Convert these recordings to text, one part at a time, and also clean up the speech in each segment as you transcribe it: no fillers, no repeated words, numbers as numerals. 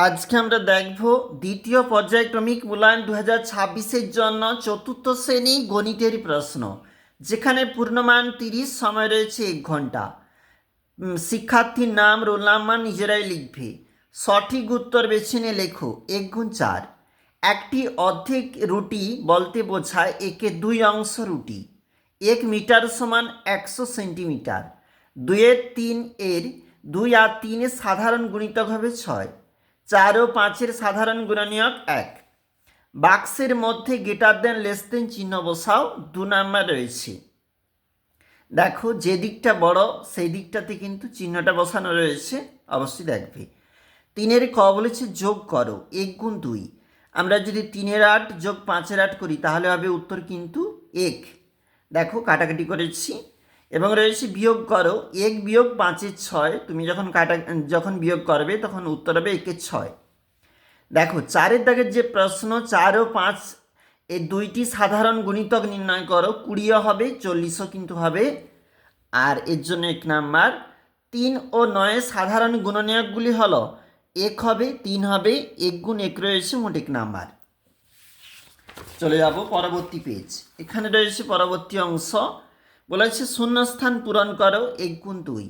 আজকে আমরা দেখব দ্বিতীয় পর্যায়ক্রমিক মূল্যায়ন 2026-এর জন্য চতুর্থ শ্রেণী গণিতের প্রশ্ন, যেখানে পূর্ণমান 30, সময় রয়েছে 1 ঘন্টা। শিক্ষার্থীর নাম, রোল নাম্বার নিজেরাই লিখবে। সঠিক উত্তর বেছে নিয়ে লেখো 1 গুণ 4। একটি অর্ধেক রুটি বলতে বোঝায় একে 2 অংশ রুটি। 1 মিটার সমান 100 সেন্টিমিটার। 2 এর 3 এর 2 আর 3 এর সাধারণ গুণিতক হবে 6। 4 ও 5 এর সাধারণ গুণনীয়ক 1। বাক্সের মধ্যে গ্রেটার দেন লেস দেন চিহ্ন বসাও। 2 নাম্বার রয়েছে। দেখো, যে দিকটা বড় সেই দিকটাতে কিন্তু চিহ্নটা বসানো রয়েছে, অবশ্যই দেখবে। 3 এর ক বলেছে যোগ করো 1 গুণ 2। আমরা যদি 3 এর 8 যোগ 5 এর 8 করি তাহলে হবে উত্তর কিন্তু 1। দেখো, কাটাকাটি করেছি। এবং রয়েছে বিয়োগ করো 1 বিয়োগ 5 এর 6। তুমি যখন বিয়োগ করবে তখন উত্তর হবে 1 এর 6। দেখো, 4 দাগের যে প্রশ্ন, 4 ও 5 এই দুইটি সাধারণ গুণিতক নির্ণয় করো। 20 হবে, 40ও কিন্তু হবে, আর এর জন্য 1 নাম্বার। 3 ও 9 সাধারণ গুণনীয়কগুলি হলো 1 হবে, 3 হবে, 1 গুণ 1 রয়েছে, মোট 1 নাম্বার। চলে যাব পরবর্তী পেজ। এখানে রয়েছে পরবর্তী অংশ, বলেছে শূন্যস্থান পূরণ করো 1 গুণ 2।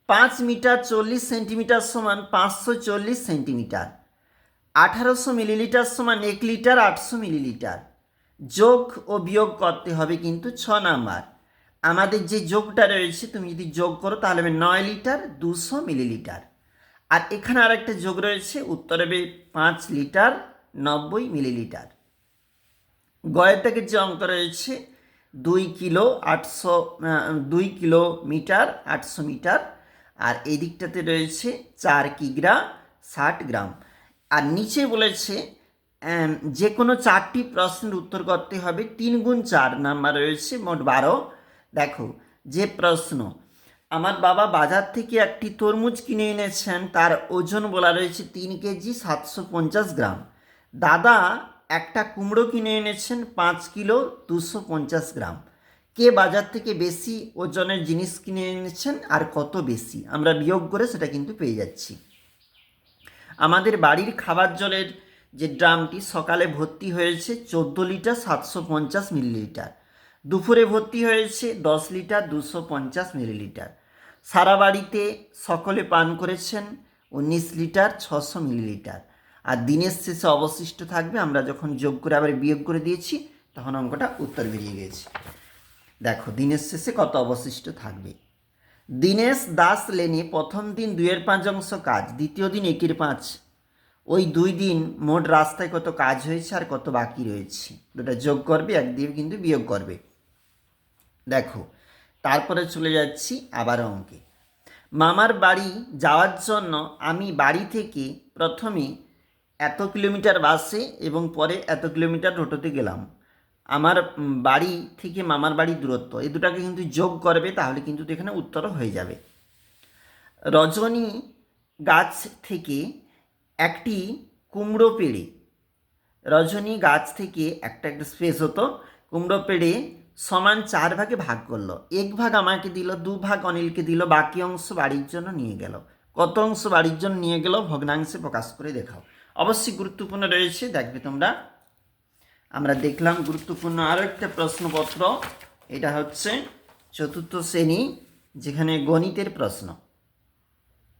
5 মিটার 40 সেন্টিমিটার সমান 540 সেন্টিমিটার। 1800 মিলিলিটার সমান 1 লিটার 800 মিলিলিটার। যোগ ও বিয়োগ করতে হবে কিন্তু 6 নাম্বার। আমাদের যে যোগটা রয়েছে, তুমি যদি যোগ করো তাহলে হবে 9 লিটার 200 মিলিলিটার। আর এখানে আরেকটা যোগ রয়েছে, উত্তর হবে 5 লিটার 90 মিলিলিটার। গয়ের দাগের যে অঙ্ক রয়েছে 2 কিলোমিটার 800 মিটার, আর এই দিকটাতে রয়েছে 4 কিগ্রা 60 গ্রাম। আর নিচে বলেছে যে কোনো 4টি প্রশ্নের উত্তর করতে হবে। 3 গুণ 4 নাম্বার রয়েছে, মোট 12। দেখো, যে প্রশ্ন, আমার বাবা বাজার থেকে একটি তরমুজ কিনে এনেছেন, তার ওজন বলা রয়েছে 3 কেজি 750 গ্রাম। দাদা একটা কুমড়ো কিনে এনেছেন 5 কিলো 250 গ্রাম। কে বাজার থেকে বেশি ওজনের জিনিস কিনে এনেছেন আর কত বেশি? আমরা বিয়োগ করে সেটা কিন্তু পেয়ে যাচ্ছি। আমাদের বাড়ির খাবার জলের যে ড্রামটি সকালে ভর্তি হয়েছে 14 লিটার 750 মিলিলিটার। দুপুরে ভর্তি হয়েছে 10 লিটার 250 মিলিলিটার। সারা বাড়িতে সকলে পান করেছেন 19 লিটার 600 মিলিলিটার। আর দিনের শেষে অবশিষ্ট থাকবে, আমরা যখন যোগ করে আবার বিয়োগ করে দিয়েছি তখন অঙ্কটা উত্তর বেরিয়ে গেছে। দেখো, দিনের শেষে কত অবশিষ্ট থাকবে। দীনেশ দাস লেনে প্রথম দিন 2 এর 5 অংশ কাজ, দ্বিতীয় দিন 1 এর 5। ওই 2 দিন মোট রাস্তায় কত কাজ হয়েছে আর কত বাকি রয়েছে, দুটা যোগ করবে, এক দিয়ে কিন্তু বিয়োগ করবে। দেখো, তারপরে চলে যাচ্ছি আবার অঙ্কে। মামার বাড়ি যাওয়ার জন্য আমি বাড়ি থেকে প্রথমে এত কিলোমিটার বাসে এবং পরে এত কিলোমিটার টোটোতে গেলাম। আমার বাড়ি থেকে মামার বাড়ির দূরত্ব, এই দুটাকে কিন্তু যোগ করবে, তাহলে কিন্তু এখানে উত্তর হয়ে যাবে। রজনী গাছ থেকে একটি কুমড়ো পেড়ে, রজনী গাছ থেকে একটা স্পেস হতো, কুমড়ো পেড়ে সমান 4 ভাগে ভাগ করলো। 1 ভাগ আমাকে দিল, 2 ভাগ অনিলকে দিল, বাকি অংশ বাড়ির জন্য নিয়ে গেল। কত অংশ বাড়ির জন্য নিয়ে গেল ভগ্নাংশে প্রকাশ করে দেখাও। অবশ্যই গুরুত্বপূর্ণ রয়েছে, দেখবে তোমরা। আমরা দেখলাম গুরুত্বপূর্ণ আরও একটা প্রশ্নপত্র, এটা হচ্ছে চতুর্থ শ্রেণী, যেখানে গণিতের প্রশ্ন।